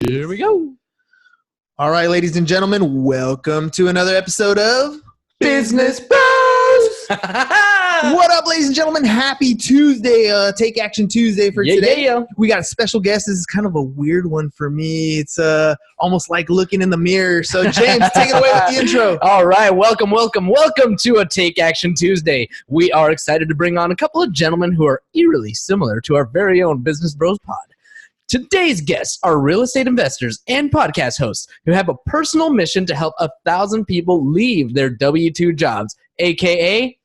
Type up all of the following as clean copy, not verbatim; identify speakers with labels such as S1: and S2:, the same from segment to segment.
S1: Here we go.
S2: All right, ladies and gentlemen, welcome to another episode of
S1: Business Bros.
S2: What up, ladies and gentlemen? Happy Tuesday, Take Action Tuesday for today.
S1: Yeah.
S2: We got a special guest. This is kind of a weird one for me. It's almost like looking in the mirror. So, James, take it away with the intro.
S1: All right, welcome to a Take Action Tuesday. We are excited to bring on a couple of gentlemen who are eerily similar to our very own Business Bros pod. Today's guests are real estate investors and podcast hosts who have a personal mission to help 1,000 people leave their W-2 jobs, aka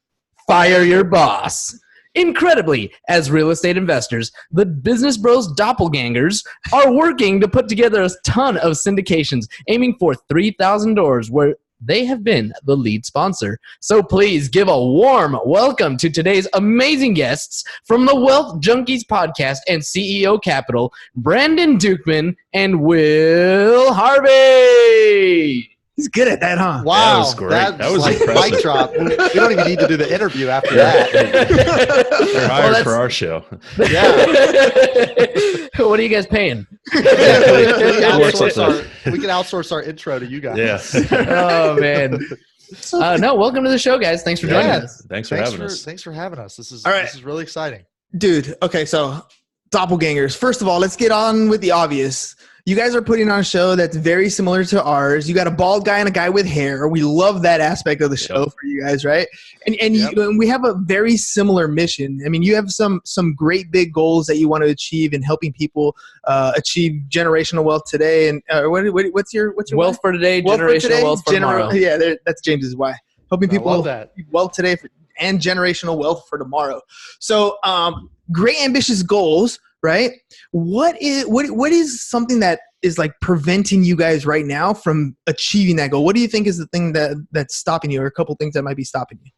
S1: fire your boss. Incredibly, as real estate investors, the Business Bros doppelgangers are working to put together a ton of syndications, aiming for 3,000 doors where they have been the lead sponsor. So please give a warm welcome to today's amazing guests from the Wealth Junkies podcast and CEO Capital, Brandon Dukeman and Will Harvey.
S2: He's good at that, huh?
S3: Wow,
S4: that was great.
S3: That was
S4: like
S3: impressive. Mic drop. We don't even need to do the interview after that.
S4: They're hired for our show.
S3: Yeah.
S1: What are you guys paying?
S3: We can outsource our intro to you guys.
S4: Yeah.
S1: Oh, man. No, welcome to the show, guys. Thanks for joining us.
S4: Thanks for having us.
S3: Thanks for having us. This is
S2: All right.
S3: This is really exciting.
S2: Dude, okay, so doppelgangers. First of all, let's get on with the obvious. You guys are putting on a show that's very similar to ours. You got a bald guy and a guy with hair. We love that aspect of the show for you guys, right? And and we have a very similar mission. I mean, you have some great big goals that you want to achieve in helping people achieve generational wealth today. And what's your
S1: Wealth for today, generational wealth for tomorrow.
S2: Yeah, that's James's why. Helping people
S3: that.
S2: wealth today and generational wealth for tomorrow. So, great ambitious goals. Right? What is something that is like preventing you guys right now from achieving that goal? What do you think is the thing that's stopping you, or a couple things that might be stopping you?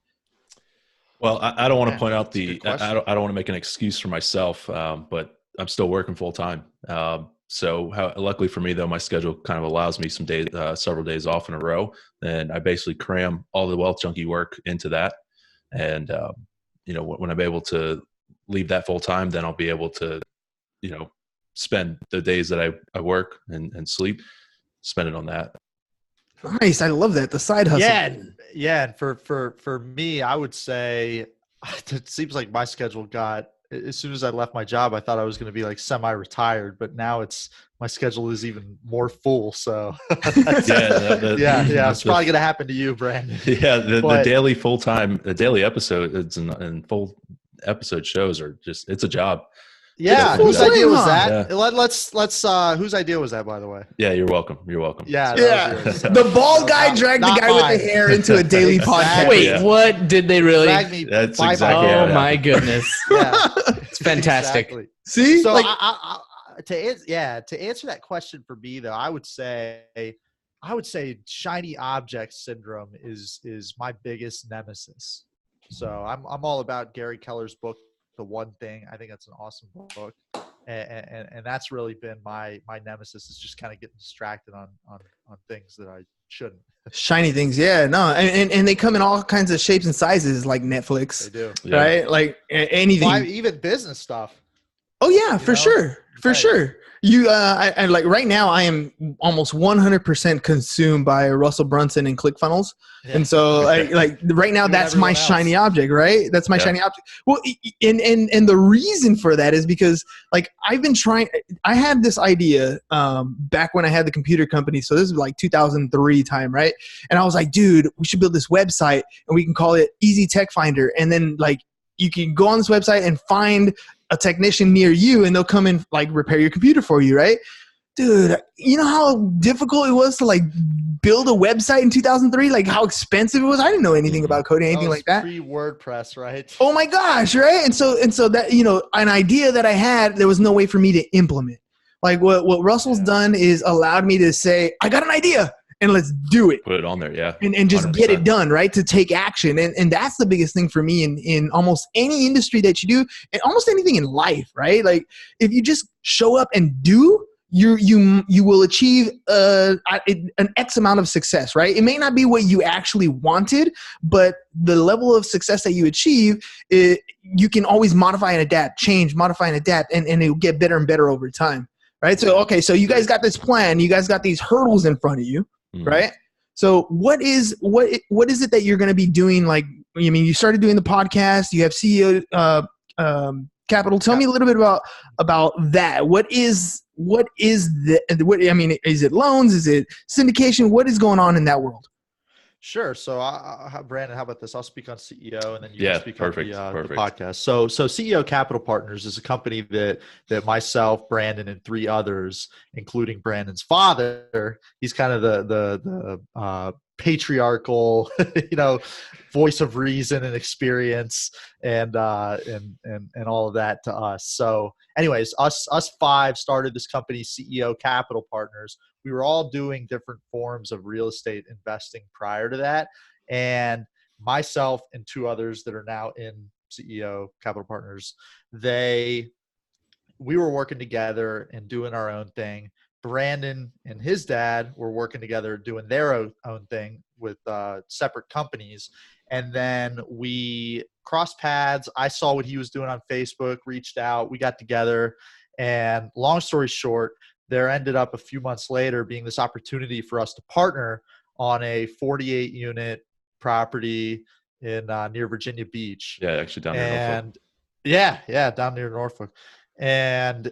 S4: Well, I don't want to point out
S3: I
S4: don't want to make an excuse for myself, but I'm still working full time. Luckily for me though, my schedule kind of allows me some days, several days off in a row, and I basically cram all the Wealth Junkie work into that. And when I'm able to leave that full time, then I'll be able to spend the days that I work and sleep, spend it on that.
S2: Nice. I love that. The side hustle.
S3: Yeah. And for me, I would say it seems like my schedule got, as soon as I left my job, I thought I was going to be like semi-retired, but now my schedule is even more full. So it's probably going to happen to you, Brandon.
S4: Yeah. The daily full-time, the daily episodes and full episode shows are just, it's a job.
S3: Yeah, whose idea was that?
S4: Yeah.
S3: Let's whose idea was that, by the way?
S4: Yeah, you're welcome.
S3: Yeah.
S2: The bald guy dragged the guy with the hair into a daily podcast.
S1: Wait, what did they really?
S3: Drag me.
S4: That's
S3: by
S4: exactly
S3: my-
S4: how
S1: Oh
S4: it
S1: my
S4: happened.
S1: goodness.
S3: Yeah,
S1: It's fantastic.
S3: exactly.
S2: See?
S3: So
S2: Like,
S3: to answer that question for me though, I would say shiny object syndrome is my biggest nemesis. So I'm all about Gary Keller's book, The One Thing. I think that's an awesome book. And that's really been my nemesis, is just kind of getting distracted on things that I shouldn't.
S2: shiny things. Yeah, no. And they come in all kinds of shapes and sizes, like Netflix,
S3: They do.
S4: Yeah.
S2: right? Like anything.
S3: Even business stuff.
S2: Oh yeah, for
S3: know?
S2: sure. For
S3: Right.
S2: sure. You, I like right now I am almost 100% consumed by Russell Brunson and ClickFunnels.
S3: Yeah.
S2: And so like right now,
S3: You and
S2: that's my
S3: everyone else.
S2: shiny object, right? That's my
S4: Yeah.
S2: shiny object. Well, and the reason for that is because like I had this idea back when I had the computer company. So this is like 2003 time, right? And I was like, dude, we should build this website and we can call it Easy Tech Finder. And then like you can go on this website and find a technician near you and they'll come and like repair your computer for you, right? Dude, you know how difficult it was to like build a website in 2003? Like how expensive it was? I didn't know anything about coding, anything like that.
S3: Pre-WordPress, right?
S2: Oh my gosh, right? And so that, an idea that I had, there was no way for me to implement. Like what Russell's done is allowed me to say, I got an idea and let's do it.
S4: Put it on there, yeah.
S2: And just
S4: 100%.
S2: get it done, right? To take action. And that's the biggest thing for me in almost any industry that you do, and almost anything in life, right? Like if you just show up and do, you will achieve an X amount of success, right? It may not be what you actually wanted, but the level of success that you achieve, you can always modify and adapt, change, modify and adapt, and it'll get better and better over time. right? So, okay, so you guys got this plan. You guys got these hurdles in front of you, right? So what is it that you're going to be doing? Like, I mean, you started doing the podcast. You have CEO Capital. Tell me a little bit about that. What is the? I mean, is it loans? Is it syndication? What is going on in that world?
S3: Sure. So, Brandon, how about this? I'll speak on CEO, and then you can speak on the podcast. So CEO Capital Partners is a company that myself, Brandon, and 3 others, including Brandon's father, he's kind of the patriarchal, voice of reason and experience, and all of that to us. So, anyways, us 5 started this company, CEO Capital Partners. We were all doing different forms of real estate investing prior to that. And myself and 2 others that are now in CEO Capital Partners, we were working together and doing our own thing. Brandon and his dad were working together doing their own thing with separate companies. And then we crossed paths. I saw what he was doing on Facebook, reached out, we got together. And long story short, there ended up a few months later being this opportunity for us to partner on a 48-unit property in near Virginia Beach.
S4: Yeah, actually down near Norfolk.
S3: Yeah, down near Norfolk. And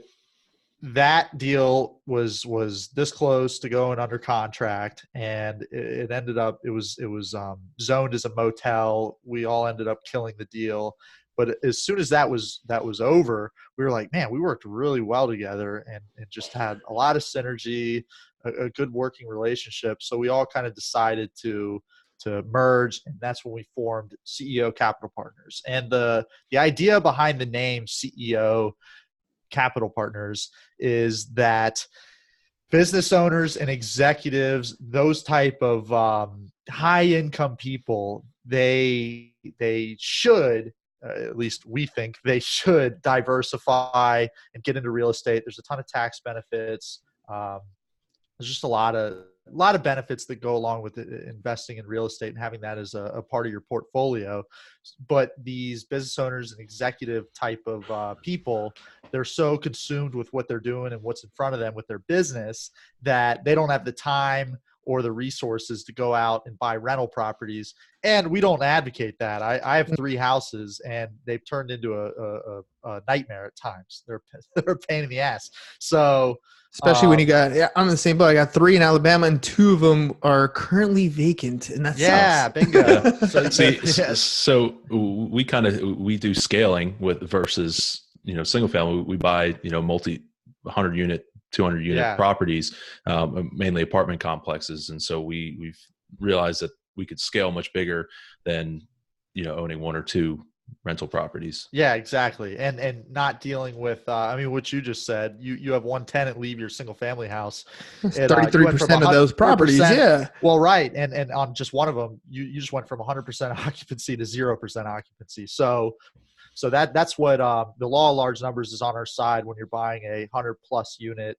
S3: that deal was this close to going under contract, and it ended up it was zoned as a motel. We all ended up killing the deal. But as soon as that was over, we were like, man, we worked really well together and just had a lot of synergy, a good working relationship. So we all kind of decided to merge, and that's when we formed CEO Capital Partners. And the idea behind the name CEO Capital Partners is that business owners and executives, those type of high income people, they should, at least we think they should, diversify and get into real estate. There's a ton of tax benefits. There's just a lot of benefits that go along with investing in real estate and having that as a part of your portfolio. But these business owners and executive type of people, they're so consumed with what they're doing and what's in front of them with their business that they don't have the time or the resources to go out and buy rental properties. And we don't advocate that. I have 3 houses, and they've turned into a nightmare at times. They're a pain in the ass. So,
S2: especially when you got, I'm in the same boat. I got 3 in Alabama, and 2 of them are currently vacant, and that's
S3: bingo.
S4: So we do scaling versus single family. We buy multi 100 unit, 200 unit properties, mainly apartment complexes, and so we've realized that we could scale much bigger than owning 1 or 2 rental properties.
S3: Yeah, exactly. And not dealing with, what you just said, you have 1 tenant leave your single family house.
S2: 33% of those properties. Yeah.
S3: Well, right. And on just one of them, you just went from 100% occupancy to 0% occupancy. So that's what the law of large numbers is on our side when you're buying a 100+ unit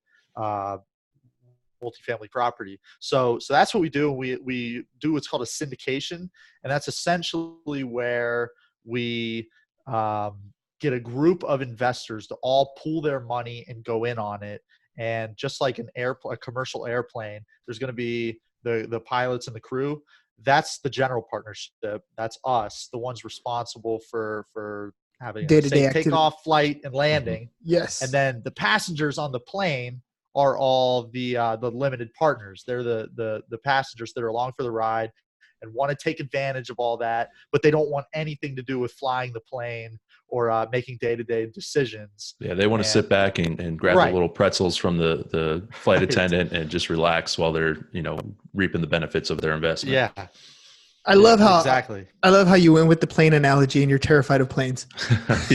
S3: multifamily property. So that's what we do. We do what's called a syndication, and that's essentially where we get a group of investors to all pool their money and go in on it. And just like a commercial airplane, there's going to be the pilots and the crew. That's the general partnership. That's us, the ones responsible for having a safe takeoff, flight, and landing.
S2: Yes.
S3: And then the passengers on the plane are all the limited partners. They're the passengers that are along for the ride and want to take advantage of all that, but they don't want anything to do with flying the plane or making day-to-day decisions.
S4: Yeah, they want to sit back and grab the little pretzels from the flight attendant and just relax while they're reaping the benefits of their investment.
S3: Yeah.
S2: I love how
S3: exactly.
S2: I love how you went with the plane analogy, and you're terrified of planes.
S3: That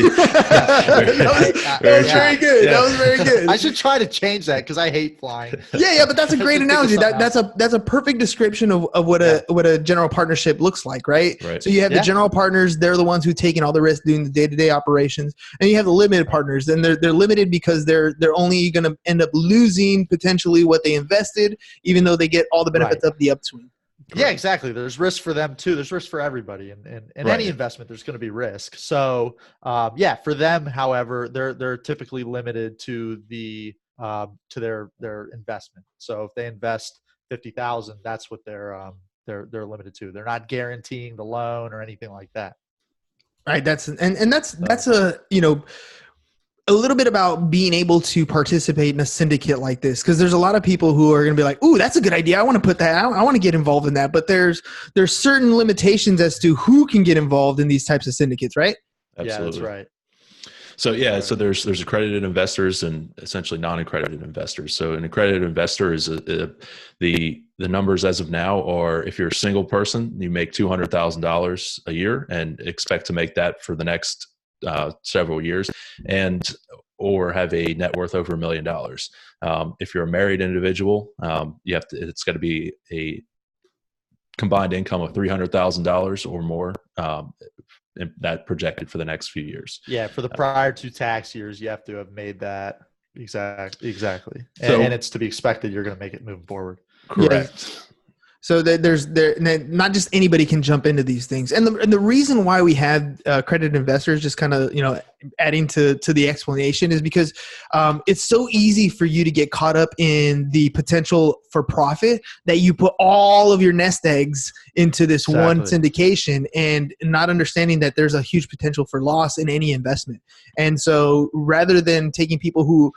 S2: was very good. Yeah. That was very good.
S3: I should try to change that because I hate flying.
S2: Yeah, but that's a great analogy. That's a perfect description of what a general partnership looks like, right? So you have the general partners; they're the ones who taking all the risk doing the day-to-day operations, and you have the limited partners, and they're limited because they're only going to end up losing potentially what they invested, even though they get all the benefits of the upswing.
S3: Yeah, exactly. There's risk for them too. There's risk for everybody, and any investment, there's going to be risk. So, for them, however, they're typically limited to the to their investment. So if they invest 50,000, that's what they're limited to. They're not guaranteeing the loan or anything like that.
S2: Right. That's a, a little bit about being able to participate in a syndicate like this, because there's a lot of people who are going to be like, "Ooh, that's a good idea. I want to put that. I want to get involved in that." But there's certain limitations as to who can get involved in these types of syndicates, right?
S4: Absolutely.
S3: Yeah, that's right.
S4: So so there's accredited investors and essentially non-accredited investors. So an accredited investor is the numbers as of now are, if you're a single person, you make $200,000 a year and expect to make that for the next several years, and or have a net worth over $1 million. If you're a married individual, it's got to be a combined income of $300,000 or more. And that projected for the next few years.
S3: Yeah, for the prior 2 tax years, you have to have made that. Exactly.
S4: So,
S3: and it's to be expected you're going to make it moving forward.
S4: Correct.
S2: Yeah. So not just anybody can jump into these things. And the reason why we have accredited investors, just kind of, adding to the explanation, is because it's so easy for you to get caught up in the potential for profit that you put all of your nest eggs into this one syndication, and not understanding that there's a huge potential for loss in any investment. And so rather than taking people who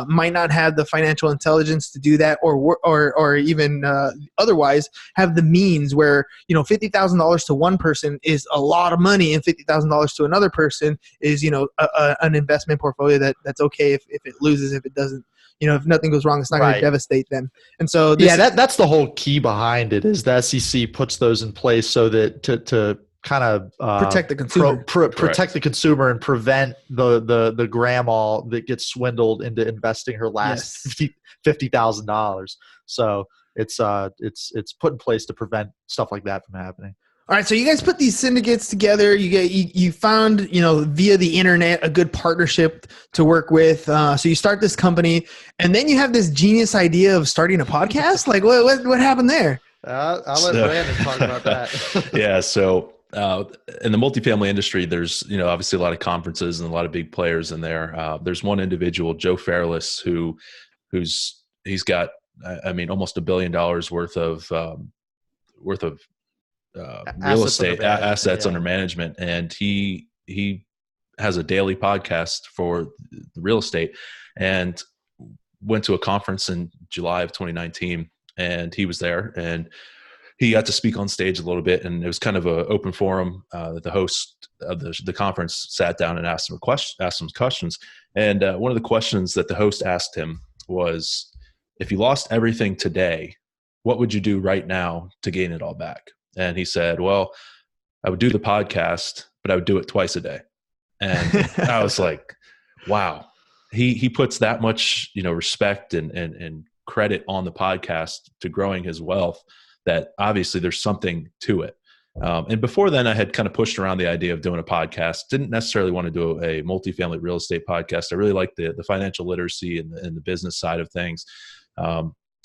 S2: might not have the financial intelligence to do that, or even otherwise have the means, where $50,000 to one person is a lot of money, and $50,000 to another person is an investment portfolio that's okay if it loses, if it doesn't, if nothing goes wrong, it's not going to devastate them. And so
S3: that's the whole key behind it, is the SEC puts those in place so that to kind of
S2: protect the consumer,
S3: protect the consumer, and prevent the grandma that gets swindled into investing her last $50,000. So it's put in place to prevent stuff like that from happening.
S2: All right, so you guys put these syndicates together. You found via the internet a good partnership to work with. So you start this company, and then you have this genius idea of starting a podcast. Like what happened there?
S3: I'll let Brandon talk about that.
S4: Yeah. So in the multifamily industry, there's obviously a lot of conferences and a lot of big players in there. There's one individual, Joe Fairless, he's got almost $1 billion worth of real estate assets under management, and he has a daily podcast for the real estate, and went to a conference in July of 2019, and he was there, and he got to speak on stage a little bit, and it was kind of an open forum that the host of the conference sat down and asked some questions. And one of the questions that the host asked him was, if you lost everything today, what would you do right now to gain it all back? And he said, well, I would do the podcast, but I would do it twice a day. And I was like, wow, he puts that much, respect and credit on the podcast to growing his wealth, that obviously there's something to it. And before then, I had kind of pushed around the idea of doing a podcast. Didn't necessarily want to do a multifamily real estate podcast. I really like the financial literacy and the business side of things.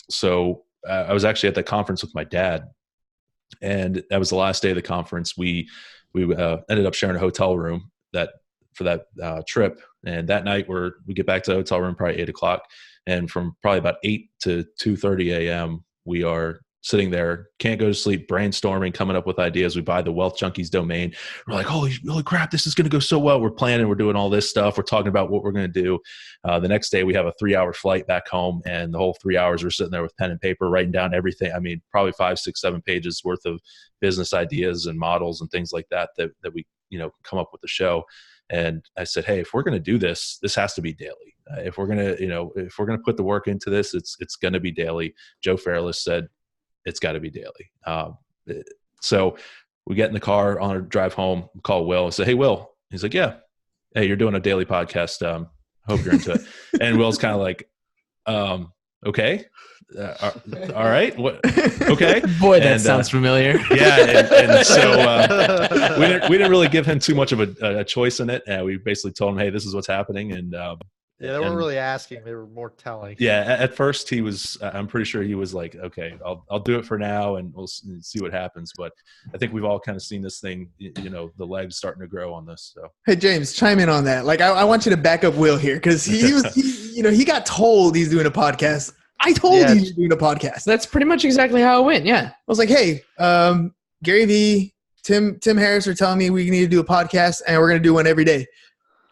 S4: So I was actually at the conference with my dad, and that was the last day of the conference. We ended up sharing a hotel room for that trip. And that night we get back to the hotel room probably 8:00, and from probably about 8 to 2:30 a.m. we are sitting there, can't go to sleep, brainstorming, coming up with ideas. We buy the Wealth Junkies domain. We're like, holy crap, this is going to go so well. We're planning, we're doing all this stuff. We're talking about what we're going to do. The next day we have a 3-hour flight back home, and the whole 3 hours we're sitting there with pen and paper, writing down everything. Probably 5, 6, 7 pages worth of business ideas and models and things like that we, come up with the show. And I said, hey, if we're going to do this, this has to be daily. If we're going to put the work into this, it's going to be daily. Joe Fairless said, it's got to be daily. So we get in the car on our drive home, call Will, and say, hey, Will. He's like, yeah. Hey, you're doing a daily podcast. Hope you're into it. And Will's kind of like, okay. All right. What? Okay.
S1: Boy, that sounds familiar.
S4: Yeah. And so we didn't really give him too much of a choice in it. We basically told him, hey, this is what's happening. And
S3: they weren't really asking; they were more telling.
S4: Yeah, at first he was. I'm pretty sure he was like, "Okay, I'll do it for now, and we'll see what happens." But I think we've all kind of seen this thing, the legs starting to grow on this. So,
S2: hey James, chime in on that. Like, I want you to back up Will here, because he he got told he's doing a podcast. I told you he's doing a podcast.
S1: That's pretty much exactly how it went. Yeah.
S2: I was like, hey, Gary Vee, Tim Harris are telling me we need to do a podcast, and we're going to do one every day.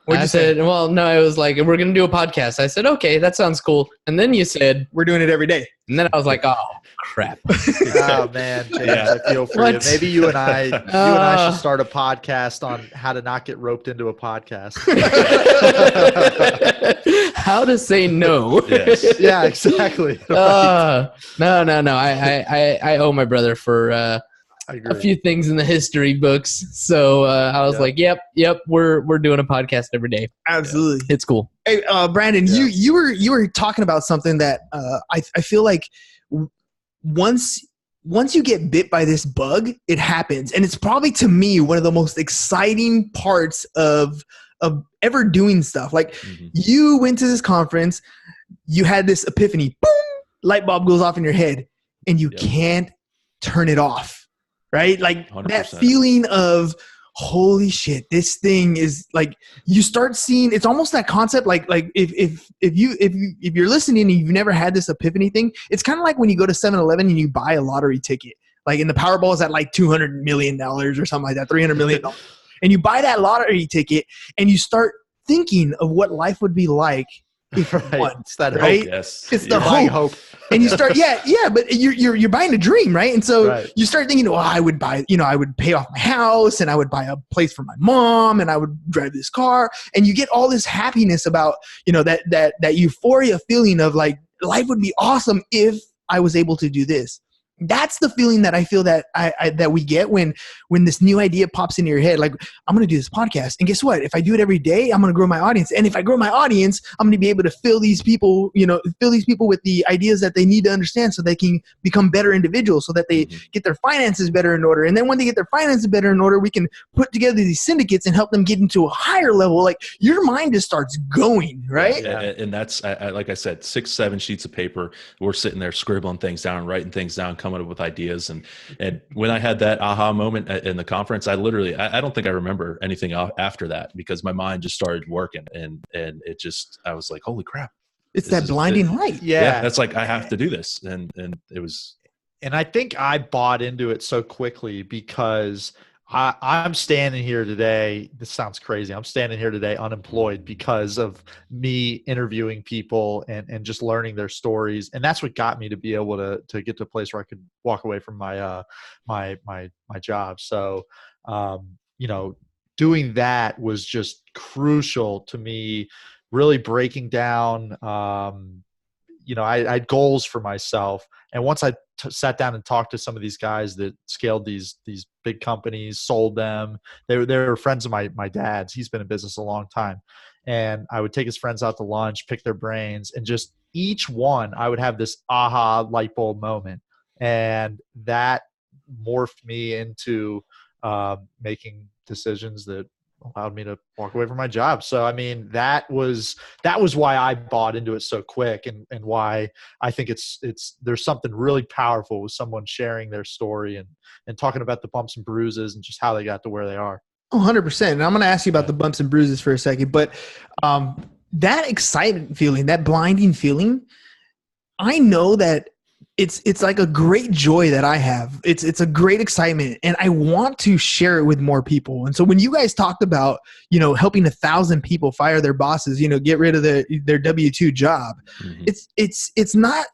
S1: I said, well, no, it was like, we're going to do a podcast. I said, okay, that sounds cool. And then you said,
S2: we're doing it every day.
S1: And then I was like, oh, crap.
S3: Oh, man, James, I feel for you. Maybe you and I should start a podcast on how to not get roped into a podcast.
S1: How to say no.
S4: Yes.
S3: Yeah, exactly.
S1: No. I owe my brother for a few things in the history books. So I was like, yep, we're doing a podcast every day.
S2: Absolutely.
S1: It's cool.
S2: Hey, Brandon, you were talking about something that I feel like once you get bit by this bug, it happens. And it's probably, to me, one of the most exciting parts of ever doing stuff. Like, you went to this conference, you had this epiphany, boom, light bulb goes off in your head, and you can't turn it off. Right? Like
S4: 100%.
S2: That feeling of, holy shit, this thing is like, you start seeing, it's almost that concept. Like if you're listening and you've never had this epiphany thing, it's kind of like when you go to 7-Eleven and you buy a lottery ticket, like, and the Powerball is at like $200 million or something like that, $300 million. And you buy that lottery ticket and you start thinking of what life would be like if you won.
S3: It's that
S2: right?
S3: hope.
S4: Yes.
S2: It's the
S3: hope.
S2: And you start, but you're buying a dream, right? And so you start thinking, well, I would pay off my house, and I would buy a place for my mom, and I would drive this car, and you get all this happiness about, that euphoria feeling of like, life would be awesome if I was able to do this. That's the feeling that I feel that that we get when this new idea pops into your head. Like, I'm going to do this podcast, and guess what? If I do it every day, I'm going to grow my audience. And if I grow my audience, I'm going to be able to fill these people with the ideas that they need to understand, so they can become better individuals, so that they get their finances better in order. And then when they get their finances better in order, we can put together these syndicates and help them get into a higher level. Like, your mind just starts going, right?
S4: Yeah, and that's like I said, 6-7 sheets of paper. We're sitting there scribbling things down, writing things down, coming up with ideas. And when I had that aha moment in the conference, I don't think I remember anything after that, because my mind just started working, and it just, I was like, holy crap.
S2: It's that blinding light.
S3: Yeah.
S4: That's like, I have to do this. And it was.
S3: And I think I bought into it so quickly because I'm standing here today. This sounds crazy. I'm standing here today unemployed because of me interviewing people and just learning their stories. And that's what got me to be able to get to a place where I could walk away from my job. So, doing that was just crucial to me, really breaking down, I had goals for myself. And once I sat down and talked to some of these guys that scaled these big companies, sold them, they were friends of my dad's. He's been in business a long time. And I would take his friends out to lunch, pick their brains, and just each one, I would have this aha light bulb moment. And that morphed me into making decisions that allowed me to walk away from my job. So, I mean, that was why I bought into it so quick, and why I think there's something really powerful with someone sharing their story and talking about the bumps and bruises and just how they got to where they are.
S2: 100%. And I'm going to ask you about the bumps and bruises for a second, but that excitement feeling, that blinding feeling, I know that it's like a great joy that I have. It's a great excitement, and I want to share it with more people. And so when you guys talked about, helping 1,000 people fire their bosses, get rid of their W-2 job, it's not,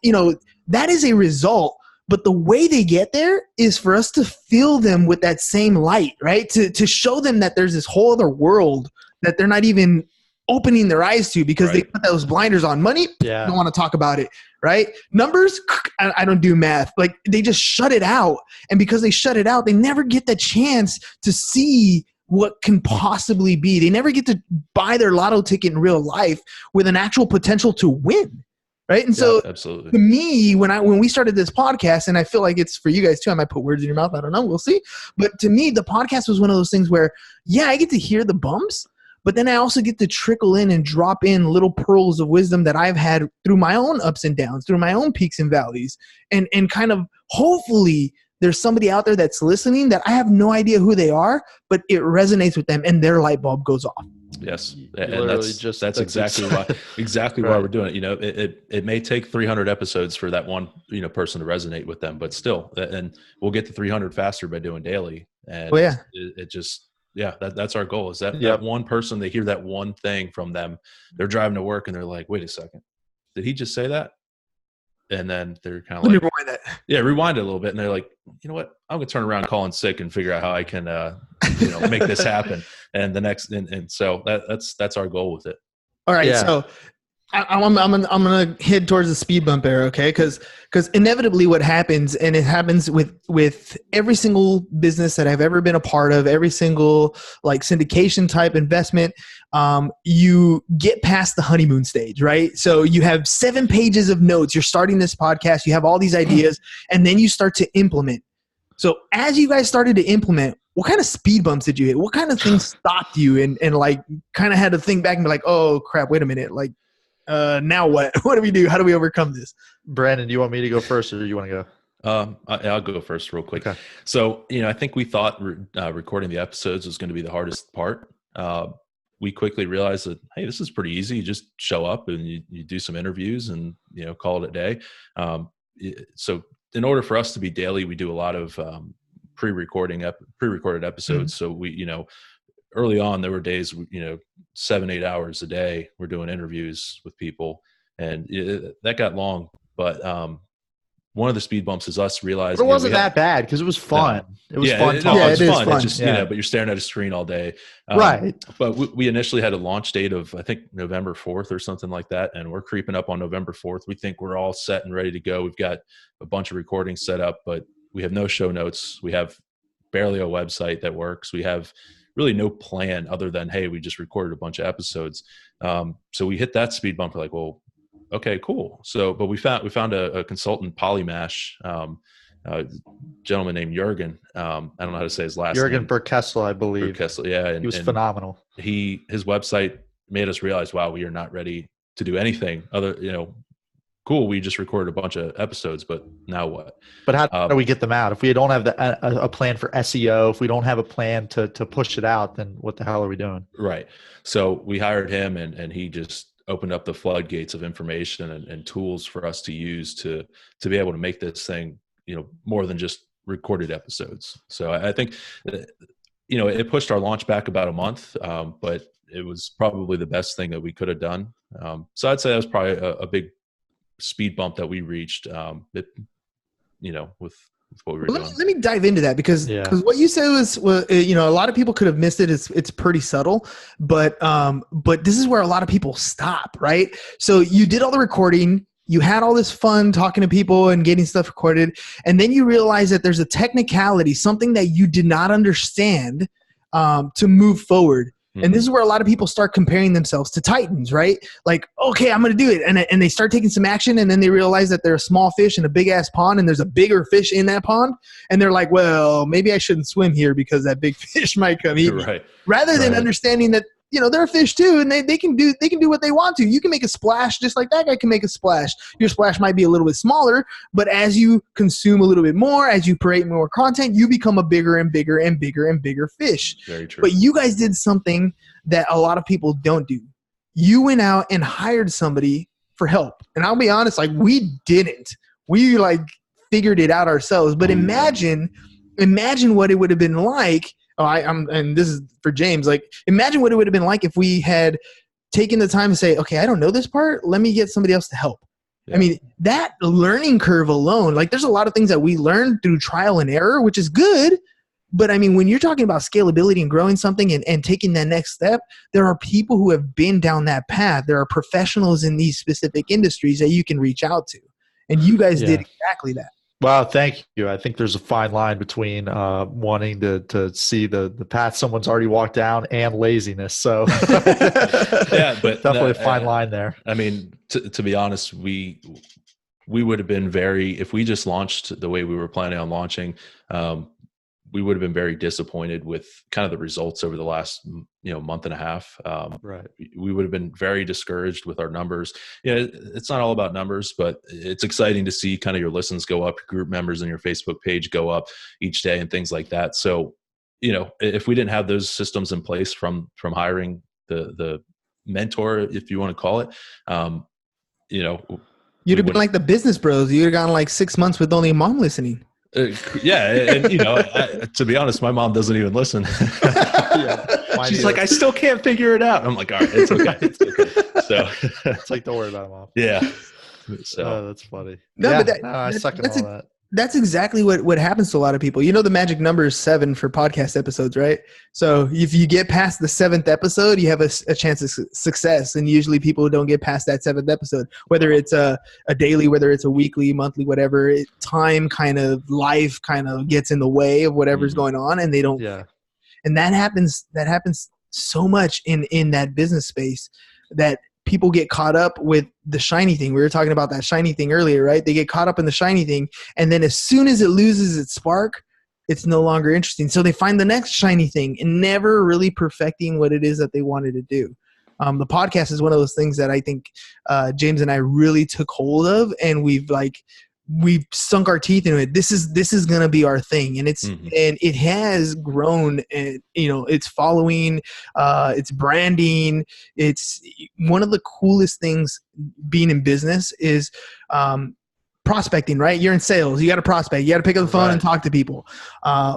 S2: that is a result. But the way they get there is for us to fill them with that same light, right? To show them that there's this whole other world that they're not even opening their eyes to, because they put those blinders on. Money, don't want to talk about it, right? Numbers, I don't do math. Like, they just shut it out. And because they shut it out, they never get the chance to see what can possibly be. They never get to buy their lotto ticket in real life with an actual potential to win. Right. And so
S4: absolutely.
S2: To me, when we started this podcast, and I feel like it's for you guys too, I might put words in your mouth. I don't know. We'll see. But to me, the podcast was one of those things where, I get to hear the bumps, but then I also get to trickle in and drop in little pearls of wisdom that I've had through my own ups and downs, through my own peaks and valleys. And kind of, hopefully there's somebody out there that's listening that I have no idea who they are, but it resonates with them and their light bulb goes off.
S4: Yes,
S3: You
S4: and
S3: literally
S4: that's exactly why
S3: Right.
S4: we're doing it. You know, it may take 300 episodes for that one person to resonate with them, but still, and we'll get to 300 faster by doing daily.
S2: Oh
S4: And
S2: yeah.
S4: it just that's our goal, is that
S3: Yep.
S4: one person, they hear that one thing from them, they're driving to work and they're like, wait a second, did he just say that? And then they're kind of
S2: Let me
S4: like,
S2: rewind that.
S4: yeah, rewind it a little bit, and they're like, you know what, I'm gonna turn around, call in sick, and figure out how I can make this happen. And the next, and so that's our goal with it.
S2: All right,
S3: Yeah.
S2: so I'm gonna head towards the speed bump era, okay? Because inevitably what happens, and it happens with every single business that I've ever been a part of, every single like syndication type investment, you get past the honeymoon stage, right? So you have 7 pages of notes. You're starting this podcast. You have all these ideas, and then you start to implement. So as you guys started to implement, what kind of speed bumps did you hit? What kind of things stopped you and like kind of had to think back and be like, oh crap, wait a minute, like. Now what? What do we do? How do we overcome this?
S3: Brandon, do you want me to go first, or do you want to go?
S4: I'll go first real quick.
S3: Okay.
S4: So, I think we thought recording the episodes was going to be the hardest part. We quickly realized that, hey, this is pretty easy. You just show up and you do some interviews and, call it a day. So in order for us to be daily, we do a lot of pre-recorded episodes. So we, early on, there were days, 7-8 hours a day, we're doing interviews with people, and that got long. But one of the speed bumps is us realizing
S3: But it wasn't that bad because it was fun. It was fun talking.
S2: it is
S4: fun.
S2: fun.
S4: It's just, but you're staring at a screen all day.
S3: Right.
S4: But we initially had a launch date of, I think, November 4th or something like that. And we're creeping up on November 4th. We think we're all set and ready to go. We've got a bunch of recordings set up, but we have no show notes. We have barely a website that works. We have really no plan other than, hey, we just recorded a bunch of episodes. So we hit that speed bump. We're like, well, okay, cool. So, but we found a consultant, Polymash, a gentleman named Jurgen. I don't know how to say his last name.
S3: Jurgen Berkessel, I believe.
S4: Berkessel, yeah.
S3: He was phenomenal.
S4: His website made us realize, wow, we are not ready to do anything other, cool. We just recorded a bunch of episodes, but now what?
S3: But how do we get them out? If we don't have a plan for SEO, if we don't have a plan to push it out, then what the hell are we doing?
S4: Right. So we hired him, and he just opened up the floodgates of information and tools for us to use to be able to make this thing, more than just recorded episodes. So I think, it pushed our launch back about a month, but it was probably the best thing that we could have done. So I'd say that was probably a big speed bump that we reached, with what we were doing.
S2: Let me dive into that because what you said was a lot of people could have missed it. It's pretty subtle, but this is where a lot of people stop, right? So you did all the recording, you had all this fun talking to people and getting stuff recorded, and then you realize that there's a technicality, something that you did not understand, to move forward. And this is where a lot of people start comparing themselves to titans, right? Like, okay, I'm going to do it. And they start taking some action, and then they realize that they're a small fish in a big ass pond, and there's a bigger fish in that pond. And they're like, well, maybe I shouldn't swim here because that big fish might come eat me.
S4: Right.
S2: Rather than understanding that, they're a fish too, and they can do what they want to. You can make a splash just like that guy can make a splash. Your splash might be a little bit smaller, but as you consume a little bit more, as you create more content, you become a bigger and bigger and bigger and bigger fish.
S4: Very true.
S2: But you guys did something that a lot of people don't do. You went out and hired somebody for help. And I'll be honest, like, we didn't. We figured it out ourselves. But imagine what it would have been like. And this is for James. Like, imagine what it would have been like if we had taken the time to say, okay, I don't know this part. Let me get somebody else to help. Yeah. I mean, that learning curve alone, there's a lot of things that we learn through trial and error, which is good. But I mean, when you're talking about scalability and growing something and taking that next step, there are people who have been down that path. There are professionals in these specific industries that you can reach out to. And you guys did exactly that.
S3: Wow, thank you. I think there's a fine line between wanting to see the path someone's already walked down and laziness. So
S4: yeah, but
S3: definitely a fine line there.
S4: I mean, to be honest, we would have been if we just launched the way we were planning on launching, we would have been very disappointed with kind of the results over the last month and a half.
S3: Right.
S4: We would have been very discouraged with our numbers. It's not all about numbers, but it's exciting to see kind of your listens go up, your group members on your Facebook page go up each day and things like that. So, if we didn't have those systems in place from hiring the mentor, if you want to call it. You know,
S2: You'd have been like the business bros. You'd have gone like 6 months with only mom listening.
S4: Yeah, and you know, to be honest, my mom doesn't even listen. She's like, I still can't figure it out. I'm like, all right, it's okay, it's okay. So
S3: it's like, don't worry about it, mom.
S4: Yeah. So
S3: that's funny.
S2: No,
S3: yeah,
S2: but
S3: I suck at all that.
S2: That's exactly what happens to a lot of people. You know, the magic number is 7 for podcast episodes, right? So if you get past the 7th episode, you have a chance of success. And usually people don't get past that 7th episode, whether it's a daily, whether it's a weekly, monthly, whatever. Time kind of life kind of gets in the way of whatever's going on, and they don't.
S3: Yeah.
S2: And that happens so much in that business space that people get caught up with the shiny thing. We were talking about that shiny thing earlier, right? They get caught up in the shiny thing, and then as soon as it loses its spark, it's no longer interesting. So they find the next shiny thing and never really perfecting what it is that they wanted to do. The podcast is one of those things that I think James and I really took hold of, and we've sunk our teeth into it. This is going to be our thing. And and it has grown, and it's following, it's branding. It's one of the coolest things being in business is, prospecting, right? You're in sales. You got to prospect. You got to pick up the phone and talk to people.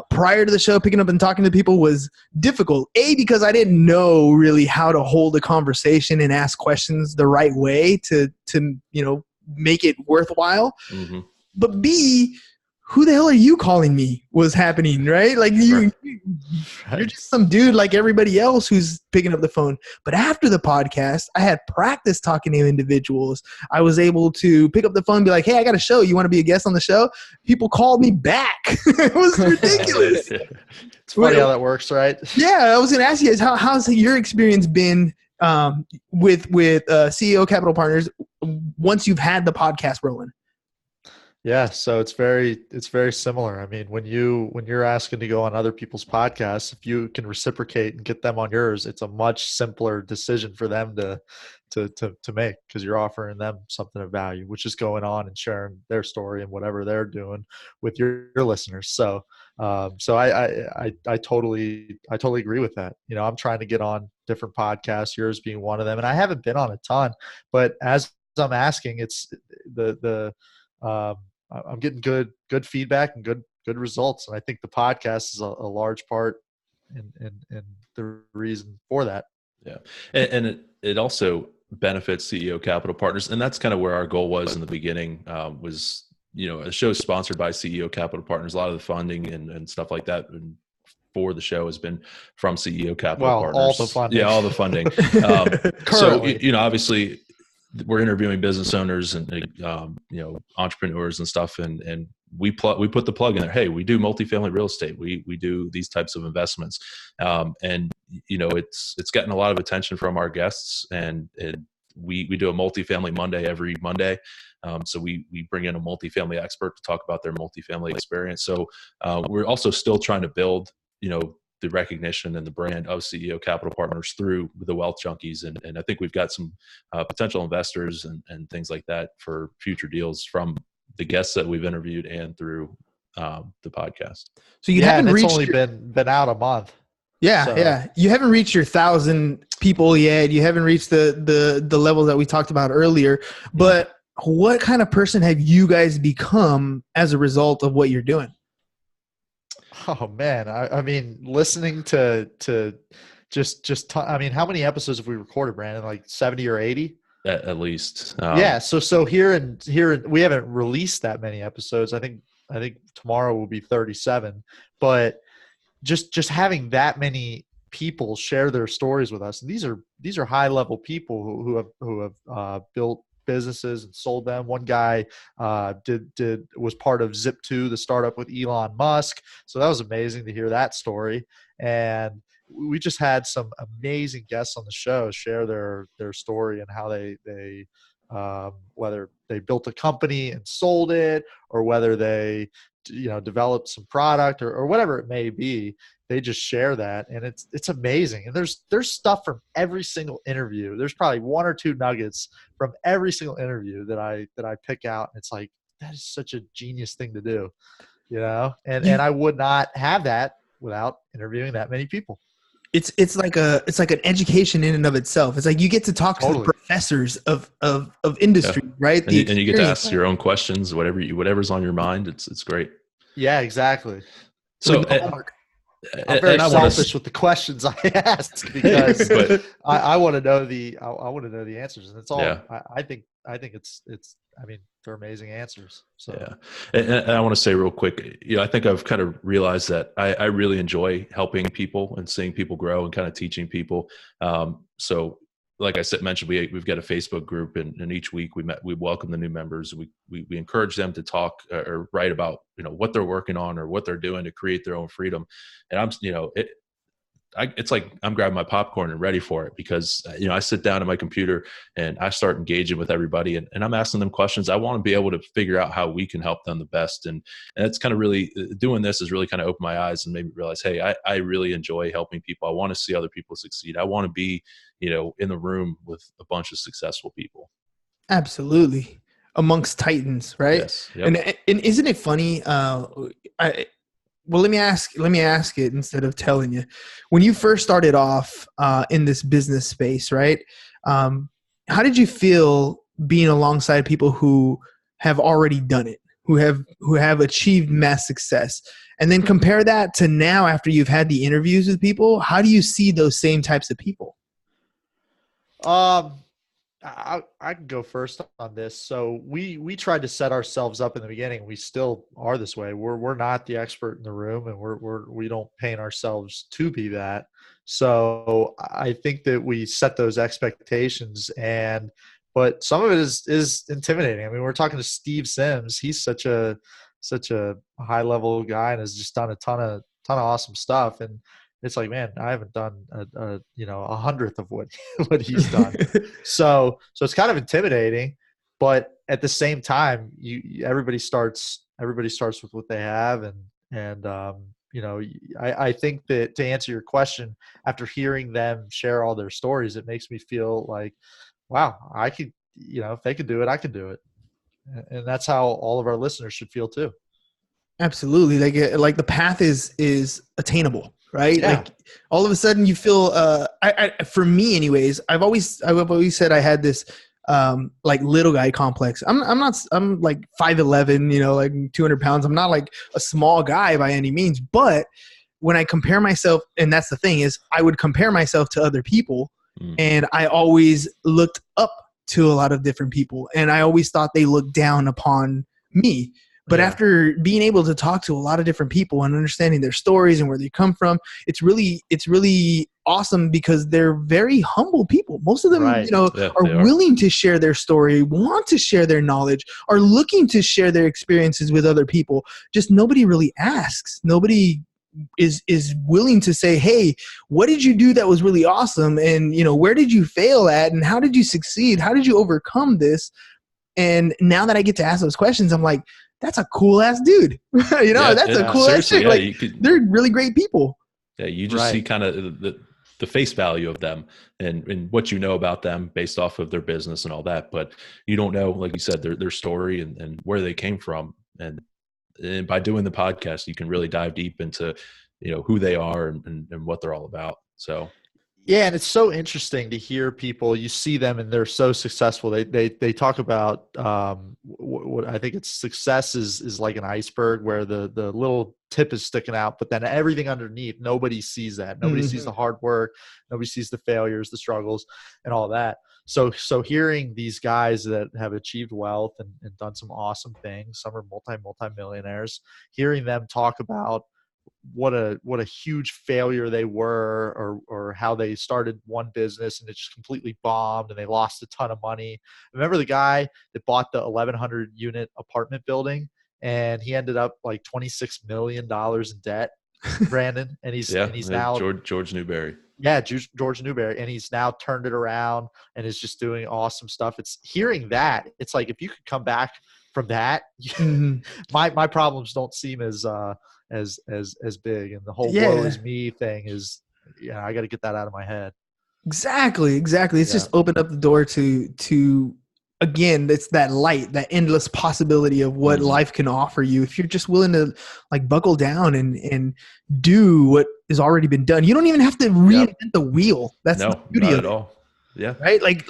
S2: Prior to the show, picking up and talking to people was difficult. Because I didn't know really how to hold a conversation and ask questions the right way to make it worthwhile. But B, who the hell are you calling me was happening, right? Like you're just some dude like everybody else who's picking up the phone. But after the podcast, I had practice talking to individuals. I was able to pick up the phone and be like, hey, I got a show. You want to be a guest on the show? People called me back. It was ridiculous.
S3: It's funny how that works, right?
S2: Yeah, I was going to ask you guys, how's your experience been with CEO Capital Partners once you've had the podcast rolling?
S3: Yeah, so it's very similar. I mean, when you're asking to go on other people's podcasts, if you can reciprocate and get them on yours, it's a much simpler decision for them to make, because you're offering them something of value, which is going on and sharing their story and whatever they're doing with your listeners. So I totally agree with that. I'm trying to get on different podcasts, yours being one of them, and I haven't been on a ton, but as I'm asking, it's I'm getting good feedback and good results. And I think the podcast is a large part in the reason for that.
S4: Yeah. And it also benefits CEO Capital Partners. And that's kind of where our goal was in the beginning, was, a show sponsored by CEO Capital Partners. A lot of the funding and stuff like that for the show has been from CEO Capital Partners.
S3: All the funding.
S4: Yeah, all the funding. So, obviously, we're interviewing business owners and entrepreneurs and stuff, and we put the plug in there. Hey, we do multifamily real estate. We do these types of investments, and it's gotten a lot of attention from our guests. And we do a multifamily Monday every Monday. So we bring in a multifamily expert to talk about their multifamily experience. So we're also still trying to build the recognition and the brand of CEO Capital Partners through the Wealth Junkies. And I think we've got some potential investors and things like that for future deals from the guests that we've interviewed and through the podcast.
S2: So you haven't reached.
S3: It's only been out a month.
S2: Yeah, so. Yeah. You haven't reached your 1,000 people yet. You haven't reached the level that we talked about earlier. But what kind of person have you guys become as a result of what you're doing?
S3: Oh man, I mean, listening to I mean, how many episodes have we recorded, Brandon? Like 70 or 80?
S4: At least.
S3: Yeah. So here we haven't released that many episodes. I think tomorrow will be 37. But just having that many people share their stories with us, and these are high level people who have built businesses and sold them. One guy was part of Zip2, the startup with Elon Musk. So that was amazing to hear that story. And we just had some amazing guests on the show share their story and how they whether they built a company and sold it, or whether they developed some product or whatever it may be. They just share that, and it's amazing. And there's stuff from every single interview. There's probably one or two nuggets from every single interview that I pick out. And it's like, that is such a genius thing to do, and I would not have that without interviewing that many people.
S2: it's like an education in and of itself. It's like you get to talk to the
S3: Totally.
S2: professors of industry, right?
S4: And you get to ask your own questions, whatever's on your mind. It's great.
S3: Yeah, exactly.
S4: So,
S2: with no homework.
S3: I'm very
S4: and I wanna
S3: selfish with the questions I ask because
S4: But-
S3: I want to know I want to know the answers, and it's all.
S4: Yeah.
S3: I think it's. I mean, they're amazing answers. So
S4: Yeah. And I want to say real quick, I think I've kind of realized that I really enjoy helping people and seeing people grow and kind of teaching people. So like I mentioned, we've got a Facebook group, and each week we welcome the new members. We encourage them to talk or write about, what they're working on or what they're doing to create their own freedom. And it's like I'm grabbing my popcorn and ready for it because, I sit down at my computer and I start engaging with everybody and I'm asking them questions. I want to be able to figure out how we can help them the best. And it's kind of really doing this has really kind of opened my eyes and made me realize, hey, I really enjoy helping people. I want to see other people succeed. I want to be, in the room with a bunch of successful people.
S2: Absolutely. Amongst titans, right?
S4: Yes. Yep.
S2: And isn't it funny? Well, let me ask it instead of telling you. When you first started off in this business space, right? How did you feel being alongside people who have already done it, who have achieved mass success, and then compare that to now after you've had the interviews with people? How do you see those same types of people?
S3: I can go first on this. So we tried to set ourselves up in the beginning. We still are this way. We're not the expert in the room, and we don't paint ourselves to be that. So I think that we set those expectations, but some of it is intimidating. I mean, we're talking to Steve Sims. He's such a high level guy and has just done a ton of awesome stuff. And it's like, man, I haven't done a 100th of what he's done. So it's kind of intimidating, but at the same time, everybody starts with what they have, and I think that to answer your question, after hearing them share all their stories, it makes me feel like, wow, I could, if they could do it, I could do it, and that's how all of our listeners should feel too.
S2: Absolutely. Like the path is attainable, right?
S3: Yeah.
S2: Like all of a sudden you feel, for me anyways, I've always said I had this, like little guy complex. I'm like 5'11", like 200 pounds. I'm not like a small guy by any means, but when I compare myself, and that's the thing is I would compare myself to other people, and I always looked up to a lot of different people, and I always thought they looked down upon me. But after being able to talk to a lot of different people and understanding their stories and where they come from, it's really awesome because they're very humble people. Most of them, are willing to share their story, want to share their knowledge, are looking to share their experiences with other people. Just nobody really asks. Nobody is willing to say, hey, what did you do that was really awesome? And, where did you fail at? And how did you succeed? How did you overcome this? And now that I get to ask those questions, I'm like, that's a cool ass dude. That's a cool ass chick. Like, they're really great people.
S4: Yeah, you just see kind of the face value of them and what you know about them based off of their business and all that. But you don't know, like you said, their story and where they came from. And by doing the podcast, you can really dive deep into, who they are and what they're all about. So.
S3: Yeah, and it's so interesting to hear people. You see them, and they're so successful. They talk about what I think it's success is like an iceberg where the little tip is sticking out, but then everything underneath, nobody sees that. Nobody sees the hard work. Nobody sees the failures, the struggles, and all that. So hearing these guys that have achieved wealth and done some awesome things, some are multi-millionaires, hearing them talk about what a huge failure they were, or how they started one business and it just completely bombed and they lost a ton of money. Remember the guy that bought the 1,100 unit apartment building and he ended up like $26 million in debt, Brandon, and he's now
S4: George Newberry.
S3: Yeah, George Newberry, and he's now turned it around and is just doing awesome stuff. It's hearing that, it's like if you could come back from that, my problems don't seem as big, and the whole woe is me thing is, I got to get that out of my head.
S2: Exactly. It's just opened up the door to again, it's that light, that endless possibility of what life can offer you. If you're just willing to like buckle down and do what has already been done, you don't even have to reinvent the wheel. That's the beauty
S4: not
S2: of
S4: at
S2: it.
S4: all. Yeah.
S2: Right. Like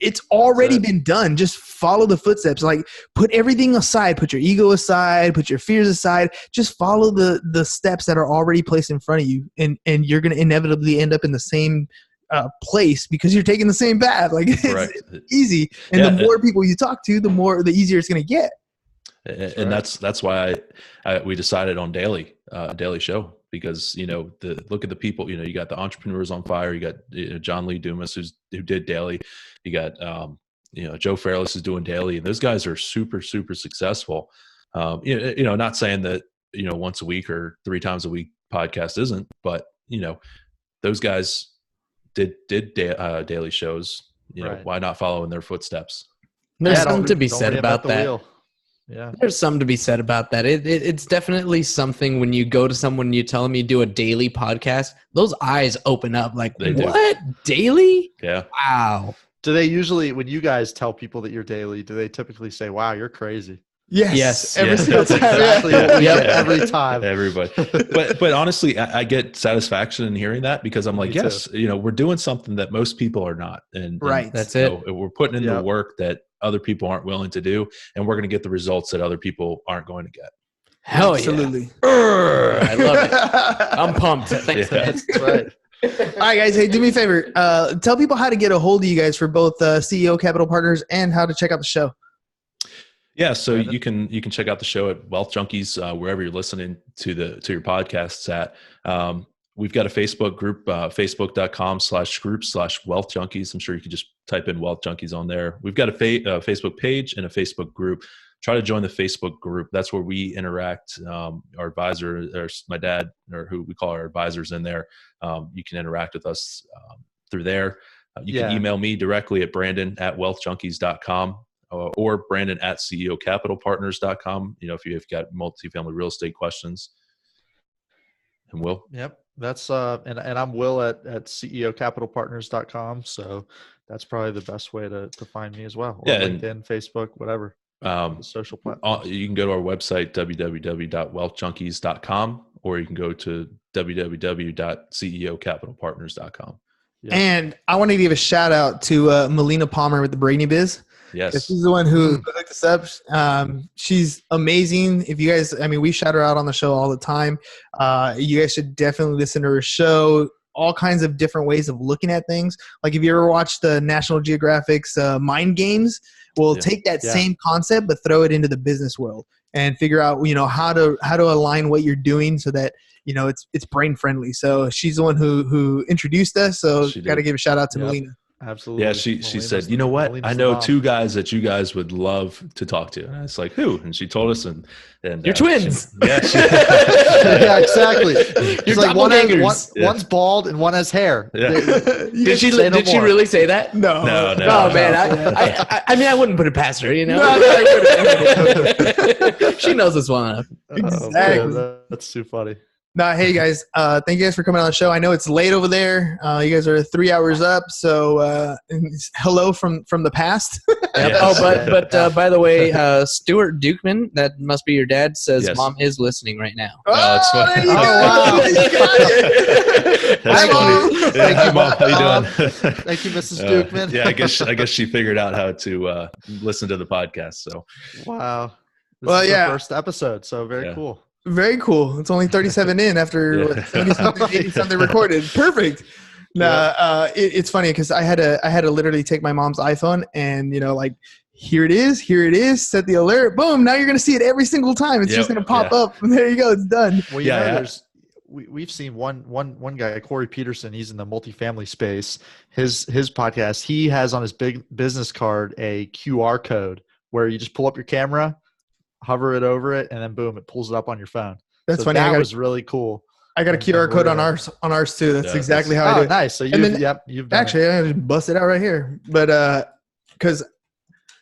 S2: it's already been done. Just follow the footsteps. Like put everything aside, put your ego aside, put your fears aside, just follow the steps that are already placed in front of you. And you're going to inevitably end up in the same place because you're taking the same path. Like it's easy. And the more people you talk to, the easier it's going to get.
S4: And that's why we decided on daily show, because look at the people. You got the entrepreneurs on fire. You got John Lee Dumas who did daily. You got Joe Fairless is doing daily, and those guys are super successful. Not saying that once a week or 3 times a week podcast isn't, but those guys did daily shows. Why not follow in their footsteps?
S1: There's something to be said about that.
S3: Wheel. Yeah,
S1: there's something to be said about that. It's definitely something when you go to someone and you tell them you do a daily podcast, those eyes open up like, what? Daily?
S4: Yeah.
S1: Wow.
S3: Do they usually, when you guys tell people that you're daily, do they typically say, wow, you're crazy?
S2: Yes.
S3: Every single time. Exactly what we get every time.
S4: Everybody. But honestly, I get satisfaction in hearing that, because I'm like, yes, we're doing something that most people are not. And
S1: that's it.
S4: We're putting in the work that other people aren't willing to do, and we're going to get the results that other people aren't going to get.
S1: Hell
S2: absolutely.
S1: Yeah. I love it. I'm pumped. Thanks.
S3: That's right.
S2: All right, guys. Hey, do me a favor. Tell people how to get a hold of you guys for both CEO Capital Partners and how to check out the show.
S4: Yeah, so you can check out the show at Wealth Junkies, wherever you're listening to your podcasts at. We've got a Facebook group, facebook.com/group/Wealth Junkies. I'm sure you can just type in Wealth Junkies on there. We've got a Facebook page and a Facebook group. Try to join the Facebook group. That's where we interact. Our advisor, or my dad, or who we call our advisors in there. You can interact with us through there. You can email me directly at brandon@wealthjunkies.com. Or Brandon@CEOCapitalPartners.com. If you've got multifamily real estate questions. And Will?
S3: Yep. That's and I'm Will at CEOCapitalPartners.com. So that's probably the best way to find me as well. Or LinkedIn, Facebook, whatever. Social platforms.
S4: You can go to our website, www.wealthjunkies.com, or you can go to www.ceocapitalpartners.com.
S2: Yeah. And I want to give a shout out to Melina Palmer with the Brainy Biz.
S4: Yes.
S2: She's the one who hooked us up. She's amazing. If you guys, we shout her out on the show all the time. You guys should definitely listen to her show. All kinds of different ways of looking at things. Like if you ever watched the National Geographic's Mind Games, we'll take that same concept but throw it into the business world and figure out how to align what you're doing so that it's brain friendly. So she's the one who introduced us. So got to give a shout out to Melina.
S3: Absolutely.
S4: Yeah, she said, you know what? I know 2 guys that you guys would love to talk to. And I was like, who? And she told us, and
S1: you're twins.
S3: Yeah, exactly. It's like one's bald and one has hair.
S4: Yeah.
S1: Did she really say that?
S2: No.
S1: Oh man, I wouldn't put it past her. She knows us well enough.
S2: Exactly.
S3: That's too funny.
S2: Hey guys, thank you guys for coming on the show. I know it's late over there. You guys are 3 hours up, so hello from the past.
S1: Yes. But by the way, Stuart Dukeman, that must be your dad, says Mom is listening right now.
S4: That's funny.
S2: Wow.
S4: That's funny. Thank you, Mom. How you doing?
S3: Thank you, Mrs. Dukeman.
S4: I guess she figured out how to listen to the podcast. So
S3: wow. This is the first episode, so very cool.
S2: Very cool. It's only 37 in after 70-something, 80-something recorded. Perfect. It's funny because I had to literally take my mom's iPhone and here it is, set the alert, boom, now you're gonna see it every single time. It's just gonna pop up, and there you go, it's done.
S3: Well, we've seen one guy, Corey Peterson. He's in the multifamily space. His podcast, he has on his big business card a QR code where you just pull up your camera, hover it over it, and then boom, it pulls it up on your phone.
S2: That's funny.
S3: That was really cool.
S2: I got a QR code on ours too. That's exactly how I do it.
S3: Nice. So you've done
S2: actually, I just bust it out right here. But because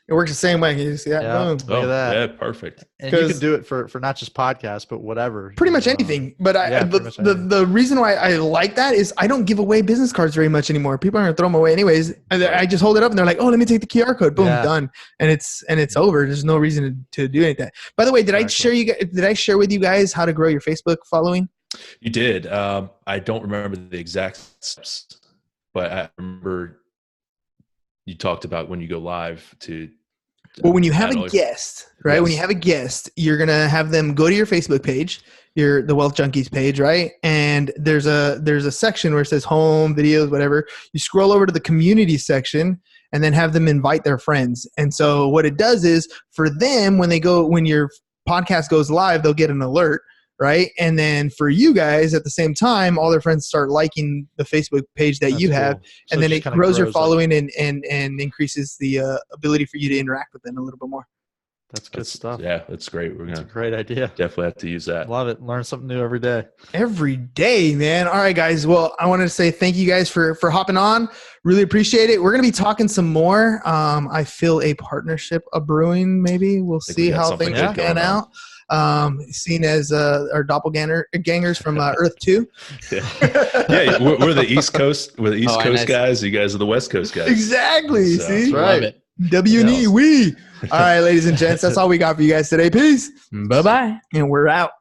S2: It works the same way. You see that?
S3: Yeah.
S2: Boom.
S3: Look at that.
S4: Yeah, perfect.
S3: And you can
S2: 'Cause-
S3: do it for not just podcasts, but whatever.
S2: Pretty much anything. But
S3: yeah, pretty much anything.
S2: the reason why I like that is I don't give away business cards very much anymore. People are gonna throw them away anyways. I just hold it up and they're like, oh, let me take the QR code. Boom,
S3: Yeah.
S2: done. And it's over. There's no reason to do anything. By the way, did I share with you guys how to grow your Facebook following?
S4: You did. I don't remember the exact steps, but I remember you talked about when you go live to.
S2: Well, when you have a guest, right?
S4: Yes.
S2: When you have a guest, you're gonna have them go to your Facebook page, the Wealth Junkies page, right? And there's a section where it says home, videos, whatever. You scroll over to the community section and then have them invite their friends. And so what it does is for them, when your podcast goes live, they'll get an alert, right? And then for you guys at the same time, all their friends start liking the Facebook page that you have.
S3: Cool.
S2: And
S3: So
S2: then
S3: just
S2: it
S3: kinda
S2: grows your
S3: like-
S2: following and increases the ability for you to interact with them a little bit more.
S3: That's good stuff.
S4: Yeah, that's great. We're
S3: That's a
S4: gonna
S3: great idea.
S4: definitely have to use that.
S3: Love it. Learn something new every day.
S2: Every day, man. All right, guys. Well, I wanted to say thank you guys for hopping on. Really appreciate it. We're going to be talking some more. I feel a partnership a brewing, maybe. We'll
S4: think
S2: see
S4: we got
S2: how
S4: something
S2: things
S4: good
S2: pan
S4: going
S2: out. Seen as our doppelgangers from Earth 2.
S4: Yeah, we're the East Coast. We're the East
S1: Oh,
S4: Coast
S1: nice.
S4: guys. You guys are the West Coast guys.
S2: Exactly.
S4: So-
S2: See?
S3: Right.
S1: Love it.
S2: W&E, we. All right, ladies and gents. That's all we got for you guys today. Peace.
S1: Bye-bye.
S2: And we're out.